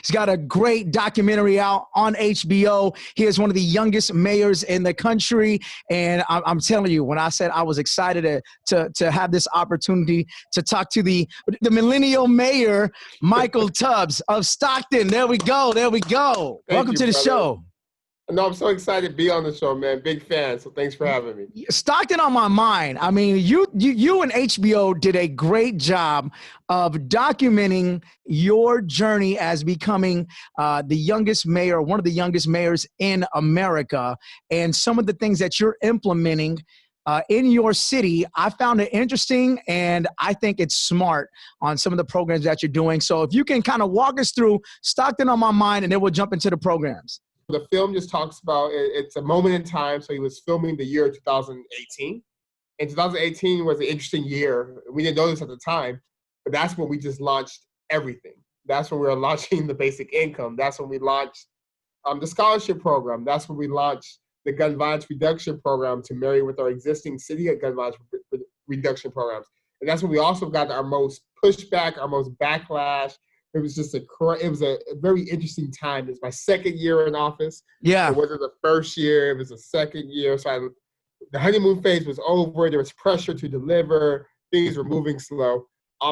He's got a great documentary out on HBO. He is one of the youngest mayors in the country. And I'm telling you, when I said I was excited to have this opportunity to talk to the millennial mayor, Michael Tubbs of Stockton. There we go. There we go. Welcome to the show. No, I'm so excited to be on the show, man. Big fan. So thanks for having me. Stockton on My Mind. I mean, you and HBO did a great job of documenting your journey as becoming the youngest mayor, one of the youngest mayors in America, and some of the things that you're implementing in your city. I found it interesting, and I think it's smart on some of the programs that you're doing. So if you can kind of walk us through Stockton on My Mind, and then we'll jump into the programs. The film just talks about, it's a moment in time. So he was filming the year 2018. And 2018 was an interesting year. We didn't know this at the time, but that's when we just launched everything. That's when we were launching the basic income. That's when we launched the scholarship program. That's when we launched the gun violence reduction program to marry with our existing city gun violence reduction programs. And that's when we also got our most pushback, our most backlash. It was just a very interesting time. It was my second year in office. Yeah. It wasn't the first year. It was the second year. So the honeymoon phase was over. There was pressure to deliver. Things were moving slow.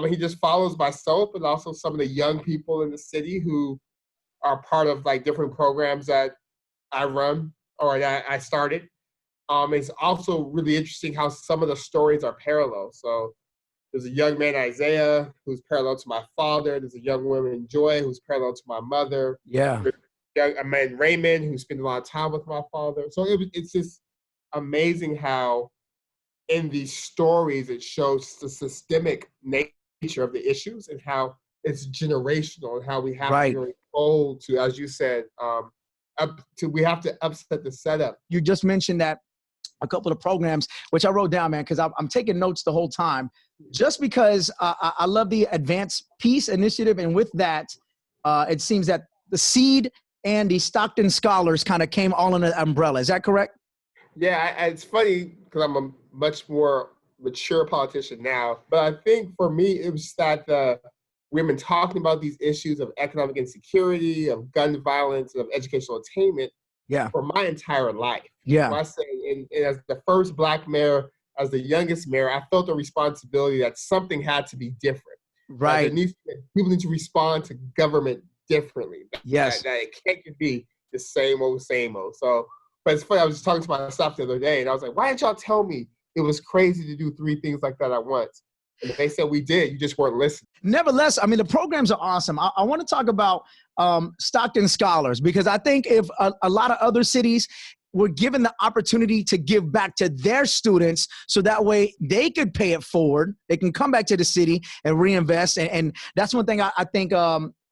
He just follows myself and also some of the young people in the city who are part of like different programs that I run or that I started. It's also really interesting how some of the stories are parallel. So there's a young man, Isaiah, who's parallel to my father. There's a young woman, Joy, who's parallel to my mother. Yeah. There's a man, Raymond, who spent a lot of time with my father. So it's just amazing how in these stories it shows the systemic nature of the issues and how it's generational and how we have to really hold to, as you said, we have to upset the setup. You just mentioned that a couple of programs, which I wrote down, man, because I'm taking notes the whole time, just because I love the Advanced Peace Initiative. And with that, it seems that the SEED and the Stockton Scholars kind of came all under the umbrella. Is that correct? Yeah, it's funny because I'm a much more mature politician now. But I think for me, it was that we've been talking about these issues of economic insecurity, of gun violence, and of educational attainment for my entire life. Yeah. So I say, and as the first Black mayor, as the youngest mayor, I felt a responsibility that something had to be different. Right. People need to respond to government differently. Yes. That it can't just be the same old, same old. So, but it's funny, I was just talking to my staff the other day, and I was like, why didn't y'all tell me it was crazy to do 3 things like that at once? And they said we did, you just weren't listening. Nevertheless, I mean, the programs are awesome. I want to talk about Stockton Scholars, because I think if a lot of other cities were given the opportunity to give back to their students, so that way they could pay it forward, they can come back to the city and reinvest. And that's one thing I think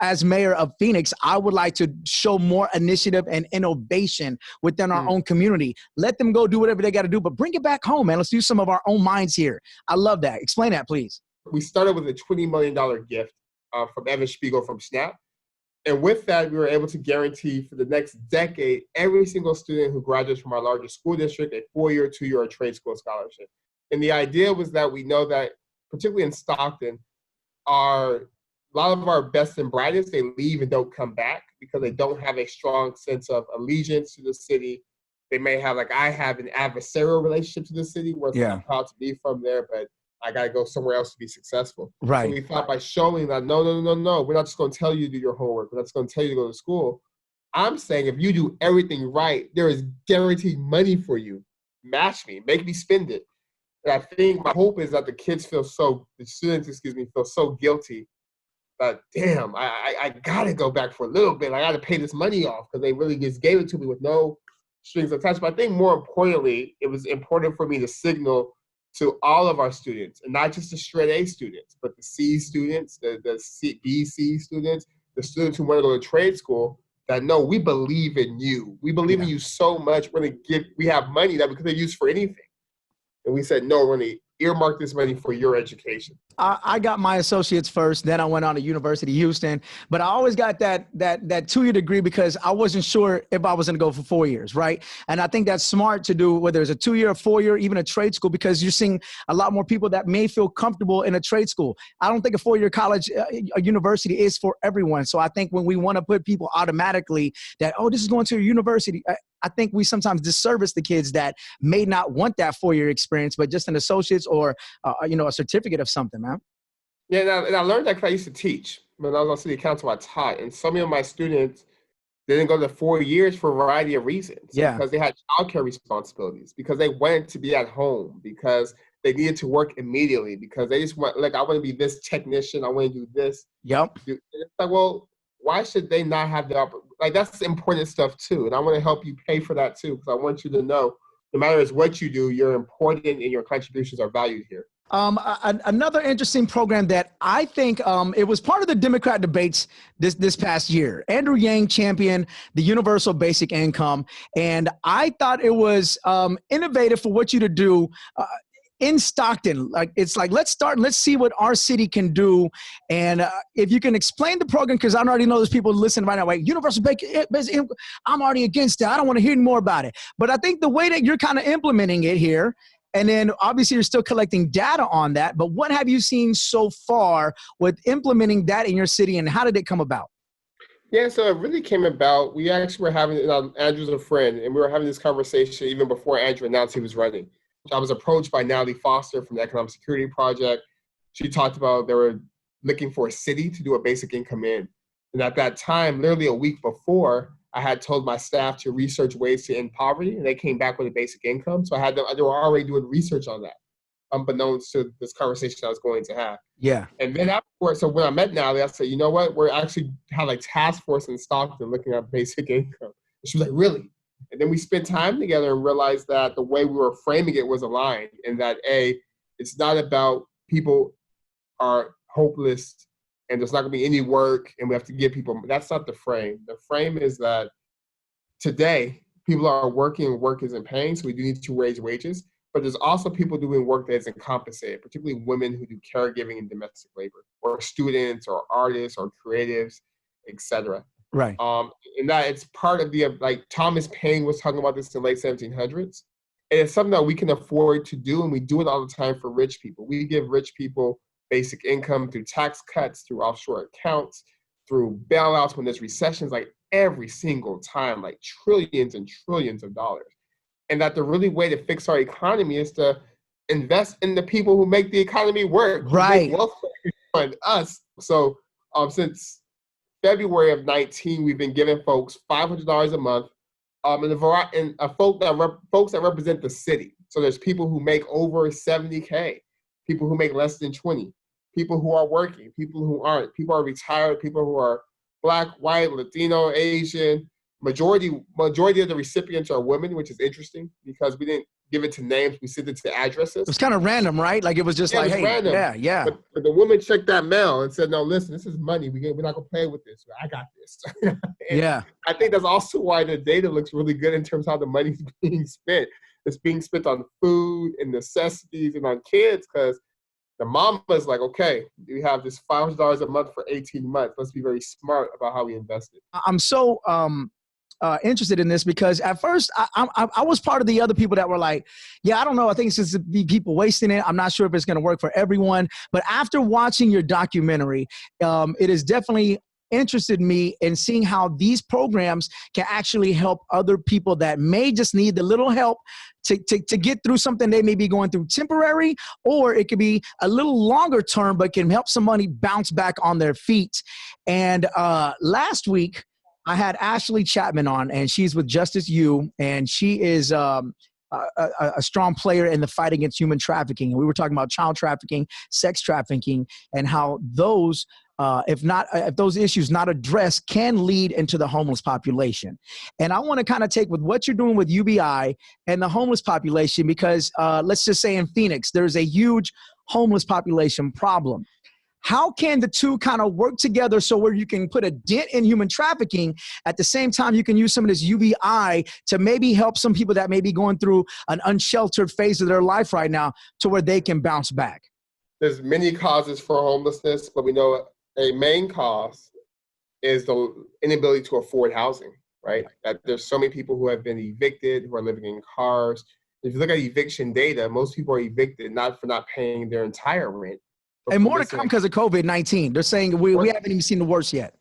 as mayor of Phoenix, I would like to show more initiative and innovation within our own community. Let them go do whatever they got to do, but bring it back home, man. Let's use some of our own minds here. I love that. Explain that, please. We started with a $20 million gift from Evan Spiegel from SNAP. And with that, we were able to guarantee for the next decade, every single student who graduates from our largest school district, a 4-year, 2-year, or trade school scholarship. And the idea was that we know that, particularly in Stockton, a lot of our best and brightest, they leave and don't come back because they don't have a strong sense of allegiance to the city. They may have, like I have, an adversarial relationship to the city where I'm proud to be from there, but I got to go somewhere else to be successful. Right. So we thought by showing that, no, we're not just going to tell you to do your homework. We're not just going to tell you to go to school. I'm saying if you do everything right, there is guaranteed money for you. Match me, make me spend it. And I think my hope is that the students feel so guilty that, damn, I got to go back for a little bit. I got to pay this money off because they really just gave it to me with no strings attached. But I think more importantly, it was important for me to signal to all of our students, and not just the straight A students, but the C students, the B, C students, the students who want to go to trade school, that no, we believe in you. We believe in you so much. We have money that we could have used for anything. And we said, no, we're going to earmark this money for your education. I got my associates first, then I went on to University of Houston, but I always got that 2-year degree because I wasn't sure if I was going to go for 4 years, right? And I think that's smart to do, whether it's a 2-year, a 4-year, even a trade school, because you're seeing a lot more people that may feel comfortable in a trade school. I don't think a 4-year college, a university is for everyone. So I think when we want to put people automatically that, oh, this is going to a university, I think we sometimes disservice the kids that may not want that 4-year experience, but just an associate's or a certificate of something, man. Yeah, and I learned that because I used to teach. When I was on city council, I taught, and some of my students didn't go to 4 years for a variety of reasons. Yeah. Because they had childcare responsibilities, because they wanted to be at home, because they needed to work immediately, because they just want, like, I want to be this technician, I want to do this. Yep. It's like, well, why should they not have the opportunity? Like, that's important stuff too, and I want to help you pay for that too, because I want you to know, no matter what you do, you're important and your contributions are valued here. Another interesting program that I think it was part of the Democrat debates this past year. Andrew Yang championed the universal basic income, and I thought it was innovative for what you to do in Stockton. It's like, let's start and let's see what our city can do. And if you can explain the program, because I already know there's people listening right now, like, universal basic income, I'm already against it. I don't want to hear any more about it. But I think the way that you're kind of implementing it here, and then obviously you're still collecting data on that, but what have you seen so far with implementing that in your city, and how did it come about? Yeah, so it really came about, we actually were having, Andrew's a friend, and we were having this conversation even before Andrew announced he was running. I was approached by Natalie Foster from the Economic Security Project. She talked about they were looking for a city to do a basic income in. And at that time, literally a week before, I had told my staff to research ways to end poverty, and they came back with a basic income. So they were already doing research on that, unbeknownst to this conversation I was going to have. Yeah. And then afterwards, so when I met Natalie, I said, you know what? We're actually have a task force in Stockton looking at basic income. And she was like, really? And then we spent time together and realized that the way we were framing it was aligned, and that it's not about people are hopeless and there's not going to be any work and we have to give people. That's not the frame. The frame is that today people are working, work isn't paying, so we do need to raise wages. But there's also people doing work that isn't compensated, particularly women who do caregiving and domestic labor, or students, or artists, or creatives, etc. Right. And that it's part of the, like Thomas Paine was talking about this in the late 1700s. And it's something that we can afford to do, and we do it all the time for rich people. We give rich people basic income through tax cuts, through offshore accounts, through bailouts when there's recessions, like every single time, like trillions and trillions of dollars. And that the really way to fix our economy is to invest in the people who make the economy work. Right. On us. So since February of 19, we've been giving folks $500 a month, and folks that represent the city. So there's people who make over 70K, people who make less than 20, people who are working, people who aren't, people are retired, people who are Black, white, Latino, Asian. Majority of the recipients are women, which is interesting because we didn't give it to names, we sent it to addresses. It was kind of random, right? Like it was just like, hey, random. Yeah. But the woman checked that mail and said, no, listen, this is money. We're not going to play with this. I got this. Yeah. I think that's also why the data looks really good in terms of how the money's being spent. It's being spent on food and necessities and on kids, because the mama's like, okay, we have this $500 a month for 18 months. Let's be very smart about how we invest it. I'm so interested in this because at first I was part of the other people that were like, yeah, I don't know. I think it's just be people wasting it. I'm not sure if it's going to work for everyone. But after watching your documentary, it has definitely interested me in seeing how these programs can actually help other people that may just need the little help to get through something they may be going through temporary, or it could be a little longer term, but can help somebody bounce back on their feet. And last week, I had Ashley Chapman on, and she's with Justice U, and she is a strong player in the fight against human trafficking. And we were talking about child trafficking, sex trafficking, and how those, if those issues not addressed, can lead into the homeless population. And I want to kind of take with what you're doing with UBI and the homeless population, because let's just say in Phoenix, there's a huge homeless population problem. How can the two kind of work together so where you can put a dent in human trafficking, at the same time you can use some of this UBI to maybe help some people that may be going through an unsheltered phase of their life right now to where they can bounce back? There's many causes for homelessness, but we know a main cause is the inability to afford housing, right? That there's so many people who have been evicted, who are living in cars. If you look at eviction data, most people are evicted not for not paying their entire rent. And more to come because of COVID-19. They're saying we haven't even seen the worst yet.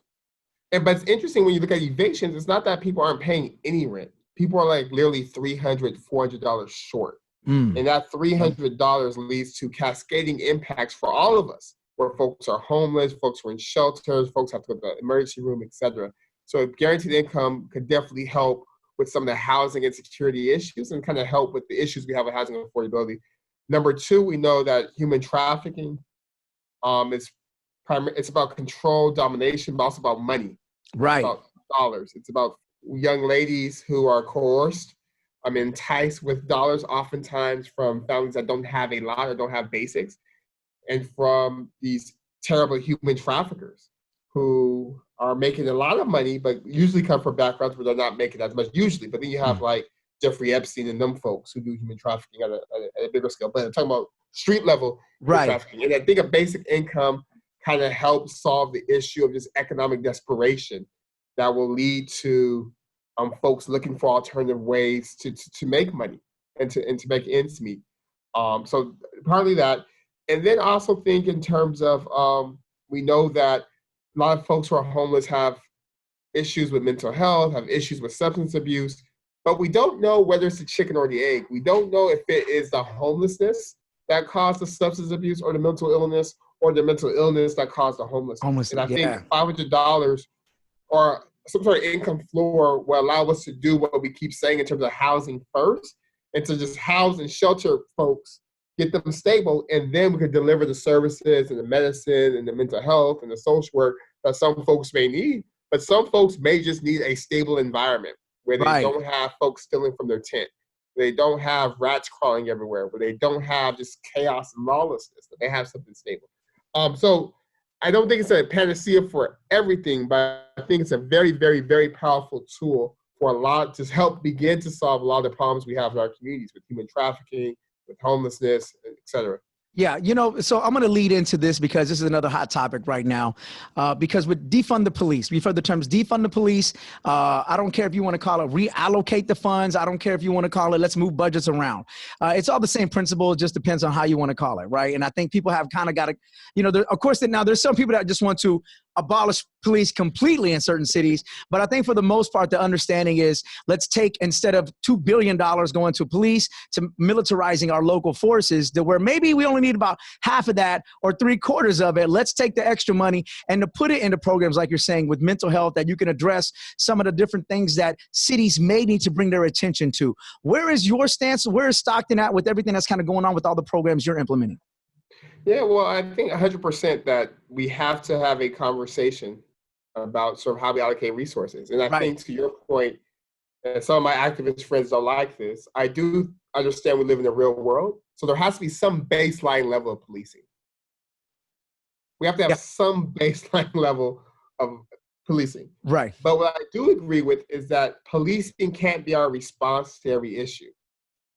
But it's interesting when you look at evictions, it's not that people aren't paying any rent. People are like literally $300, $400 short. And that $300 leads to cascading impacts for all of us, where folks are homeless, folks are in shelters, folks have to go to the emergency room, etc. So guaranteed income could definitely help with some of the housing insecurity issues and kind of help with the issues we have with housing affordability. Number two, we know that human trafficking it's about control, domination, but also about money. Right. It's about dollars. It's about young ladies who are coerced, enticed with dollars, oftentimes from families that don't have a lot or don't have basics, and from these terrible human traffickers who are making a lot of money, but usually come from backgrounds where they're not making as much usually. But then you have like Jeffrey Epstein and them folks who do human trafficking at a bigger scale. But I'm talking about street level human trafficking. And I think a basic income kind of helps solve the issue of this economic desperation that will lead to folks looking for alternative ways to make money and to make ends meet. So partly that. And then also think in terms of, we know that a lot of folks who are homeless have issues with mental health, have issues with substance abuse, but we don't know whether it's the chicken or the egg. We don't know if it is the homelessness that caused the substance abuse or the mental illness, or the mental illness that caused the homelessness. And I think $500 or some sort of income floor will allow us to do what we keep saying in terms of housing first, and to just house and shelter folks, get them stable, and then we could deliver the services and the medicine and the mental health and the social work that some folks may need. But some folks may just need a stable environment where they don't have folks stealing from their tent. They don't have rats crawling everywhere, where they don't have just chaos and lawlessness, that they have something stable. So I don't think it's a panacea for everything, but I think it's a very, very, very powerful tool for a lot to help begin to solve a lot of the problems we have in our communities with human trafficking, with homelessness, et cetera. Yeah, so I'm going to lead into this because this is another hot topic right now. Because with defund the police, we've heard the terms defund the police. I don't care if you want to call it reallocate the funds. I don't care if you want to call it let's move budgets around. It's all the same principle. It just depends on how you want to call it, right? And I think people have kind of got to, of course, now there's some people that just want to abolish police completely in certain cities. But I think for the most part, the understanding is let's take, instead of $2 billion going to police, to militarizing our local forces, to where maybe we only need about half of that or 3/4 of it. Let's take the extra money and to put it into programs, like you're saying, with mental health, that you can address some of the different things that cities may need to bring their attention to. Where is your stance? Where is Stockton at with everything that's kind of going on with all the programs you're implementing? Yeah, well, I think 100% that we have to have a conversation about sort of how we allocate resources. And I think, to your point, and some of my activist friends don't like this, I do understand we live in the real world. So there has to be some baseline level of policing. We have to have some baseline level of policing. Right. But what I do agree with is that policing can't be our response to every issue.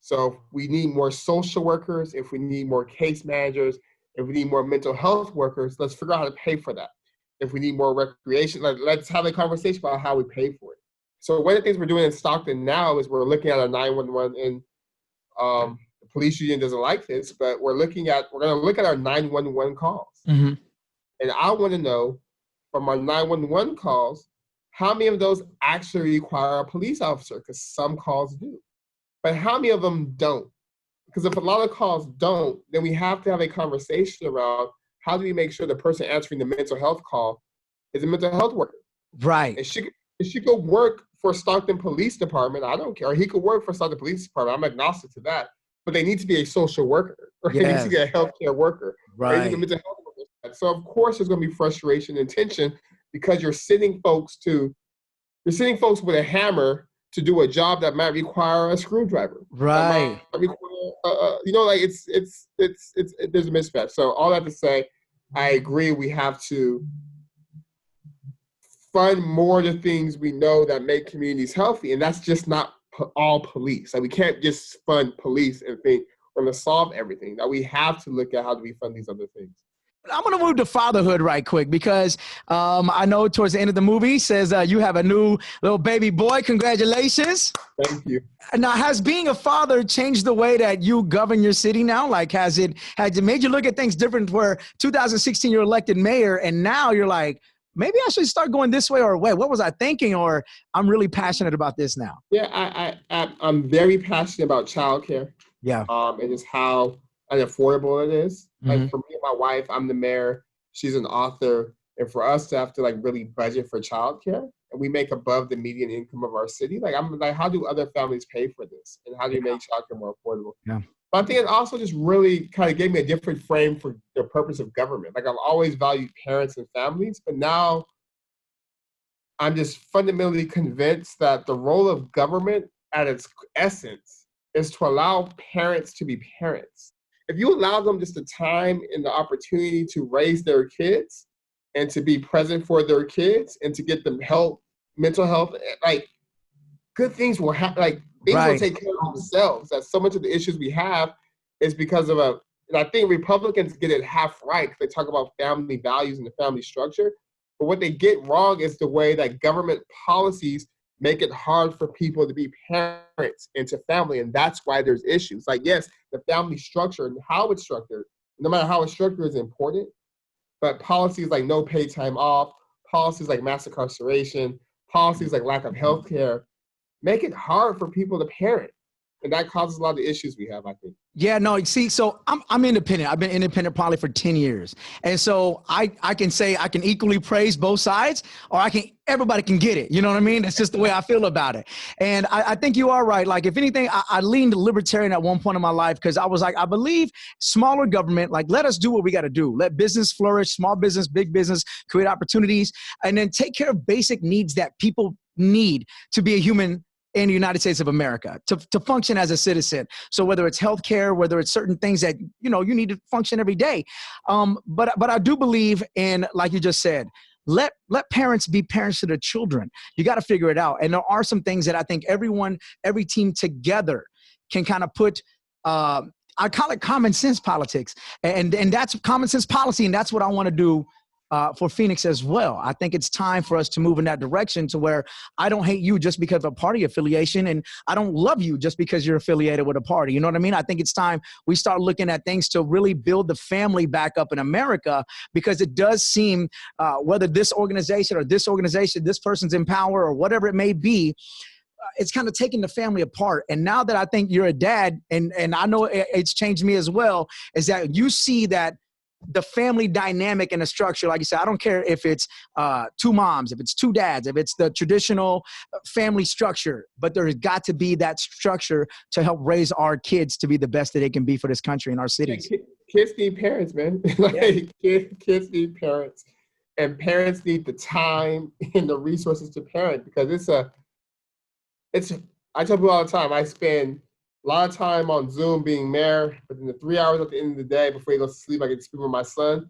So if we need more social workers, if we need more case managers, if we need more mental health workers, let's figure out how to pay for that. If we need more recreation, let's have a conversation about how we pay for it. So one of the things we're doing in Stockton now is we're looking at our 911, and the police union doesn't like this, but we're going to look at our 911 calls. Mm-hmm. And I want to know from our 911 calls, how many of those actually require a police officer? Because some calls do. But how many of them don't? Because if a lot of calls don't, then we have to have a conversation around how do we make sure the person answering the mental health call is a mental health worker. Right. And she could work for Stockton Police Department. I don't care. Or he could work for Stockton Police Department. I'm agnostic to that. But they need to be a social worker. Or they need to be a healthcare worker. Right. Or they need a mental health worker. So of course there's going to be frustration and tension because you're sending folks with a hammer to do a job that might require a screwdriver. Right. There's a mismatch. So all that to say, I agree we have to fund more of the things we know that make communities healthy, and that's just not all police. Like we can't just fund police and think we're going to solve everything. Now we have to look at how do we fund these other things. I'm going to move to fatherhood right quick because I know towards the end of the movie says you have a new little baby boy. Congratulations. Thank you. Now, has being a father changed the way that you govern your city now? Like, has it made you look at things different where 2016 you're elected mayor and now you're like, maybe I should start going this way, or wait, what was I thinking? Or I'm really passionate about this now. Yeah, I'm very passionate about childcare. Yeah. And just how unaffordable it is. Like for me and my wife, I'm the mayor, she's an author. And for us to have to like really budget for childcare, and we make above the median income of our city, like I'm like, how do other families pay for this? And how do you make childcare more affordable? Yeah. But I think it also just really kind of gave me a different frame for the purpose of government. Like I've always valued parents and families, but now I'm just fundamentally convinced that the role of government at its essence is to allow parents to be parents. If you allow them just the time and the opportunity to raise their kids and to be present for their kids and to get them help, mental health, like good things will happen. Like things will take care of themselves. That so much of the issues we have is because of and I think Republicans get it half right. They talk about family values and the family structure. But what they get wrong is the way that government policies make it hard for people to be parents into family. And that's why there's issues. Like, yes, the family structure and how it's structured, no matter how it's structured, is important. But policies like no paid time off, policies like mass incarceration, policies like lack of health care, make it hard for people to parent. And that causes a lot of the issues we have, I think. Yeah, no, see, so I'm independent. I've been independent probably for 10 years. And so I can say I can equally praise both sides, or everybody can get it. You know what I mean? That's just the way I feel about it. And I think you are right. Like, if anything, I leaned libertarian at one point in my life because I was like, I believe smaller government, like, let us do what we got to do. Let business flourish, small business, big business, create opportunities, and then take care of basic needs that people need to be a human in the United States of America, to function as a citizen. So whether it's healthcare, whether it's certain things that, you need to function every day. But I do believe in, like you just said, let parents be parents to their children. You got to figure it out. And there are some things that I think every team together can kind of put, I call it common sense politics. And that's common sense policy. And that's what I want to do for Phoenix as well. I think it's time for us to move in that direction to where I don't hate you just because of a party affiliation, and I don't love you just because you're affiliated with a party. You know what I mean? I think it's time we start looking at things to really build the family back up in America, because it does seem whether this organization, this person's in power or whatever it may be, it's kind of taking the family apart. And now that I think you're a dad, and I know it's changed me as well, is that you see that the family dynamic and the structure, like you said, I don't care if it's two moms, if it's two dads, if it's the traditional family structure, but there's got to be that structure to help raise our kids to be the best that they can be for this country and our cities. Kids need parents, man. Kids need parents, and parents need the time and the resources to parent, because I tell people all the time, I spend a lot of time on Zoom being mayor, but in the 3 hours at the end of the day before he goes to sleep, I get to speak with my son.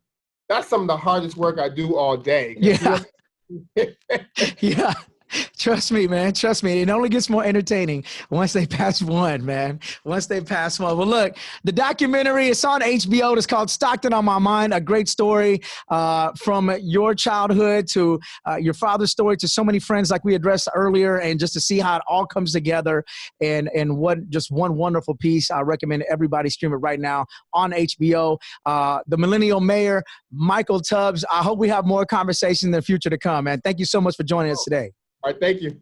That's some of the hardest work I do all day. Yeah. Yeah. Trust me, man. Trust me. It only gets more entertaining once they pass one, man. Once they pass one. Well, look, the documentary is on HBO. It's called Stockton On My Mind, a great story from your childhood to your father's story to so many friends like we addressed earlier, and just to see how it all comes together and what just one wonderful piece. I recommend everybody stream it right now on HBO. The Millennial Mayor, Michael Tubbs. I hope we have more conversation in the future to come, man. Thank you so much for joining us today. All right, thank you.